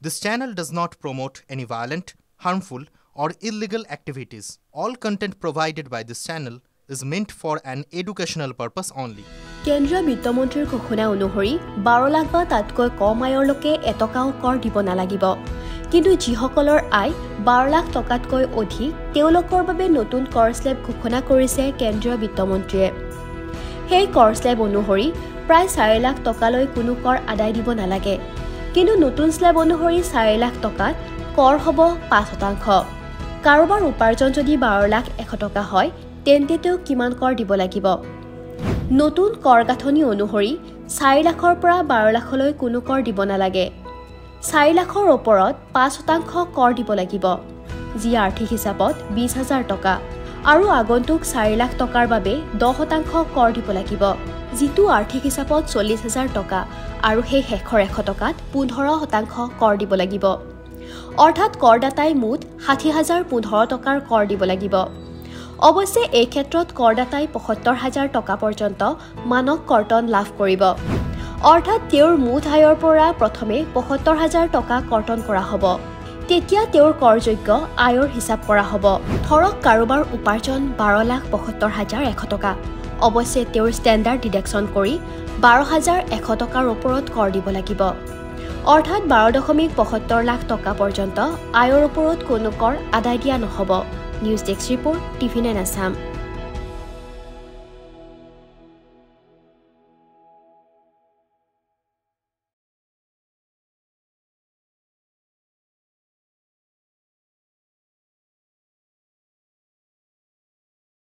This channel does not promote any violent, harmful, or illegal activities. All content provided by this channel is meant for an educational purpose only. কেন্দ্ৰীয় বিত্তমন্ত্ৰীৰ ঘোষণা অনুসৰি 12 লাখ বা তাতকৈ কম আয়ৰ লোকে এটকাও কৰ দিব নালাগিব। কিন্তু যিসকলৰ আয় 12 লাখ টকাতকৈ অধিক তেওঁলোকৰ বাবে নতুন কৰ স্লেব ঘোষণা কৰিছে কেন্দ্ৰীয় বিত্তমন্ত্ৰীয়ে। সেই কৰ স্লেব অনুসৰি প্ৰায় 4 লাখ টকালৈ কোনো কৰ আদায় দিব নালাগে। কিন্তু নতুন স্লেব অনুসৰি 4 লাখ টকাত কৰ হ'ব 5%। কাৰোবাৰ উপাৰ্জন যদি 12 লাখ 100 টকা হয় তেন্তে তেওঁ কিমান কৰ দিব লাগিব? নতুন কৰ গাঁথনি অনুসৰি 4 লাখৰ পৰা 12 লাখলৈ কোনো কৰ দিব নালাগে। 4 লাখৰ ওপৰত 5% কৰ দিব লাগিব, যি আৰ্থিক হিচাপত 20,000 টকা, আৰু আগন্তুক 4 লাখ টকাৰ বাবে 10% কৰ দিব লাগিব, যিটো আৰ্থিক হিচাপত 40,000 টকা, আৰু সেই শেষৰ 100 টকাত 15% কৰ দিব লাগিব। অৰ্থাৎ কৰদাতাই মুঠ 60,015 টকাৰ কৰ দিব লাগিব। অৱশ্যে এই ক্ষেত্ৰত কৰদাতাই 75,000 টকা পৰ্যন্ত মানক কৰ্তন লাভ কৰিব। অৰ্থাৎ তেওঁৰ মুঠ আয়ৰ পৰা প্ৰথমে 75,000 টকা কৰ্তন কৰা হ'ব। তেতিয়া তেওঁৰ কৰযোগ্য আয়ৰ হিচাপ কৰা হ'ব। ধৰক কাৰোবাৰ উপাৰ্জন 12,72,100 টকা। অৱশ্যে তেওঁৰ ষ্টেণ্ডাৰ্ড ডিডাকশ্যন কৰি 12,100 টকাৰ ওপৰত কৰ দিব লাগিব। অৰ্থাৎ 12.75 লাখ টকা পৰ্যন্ত আয়ৰ ওপৰত কোনো কৰ আদায় দিয়া নহ'ব। News desk report, TV9 Assam.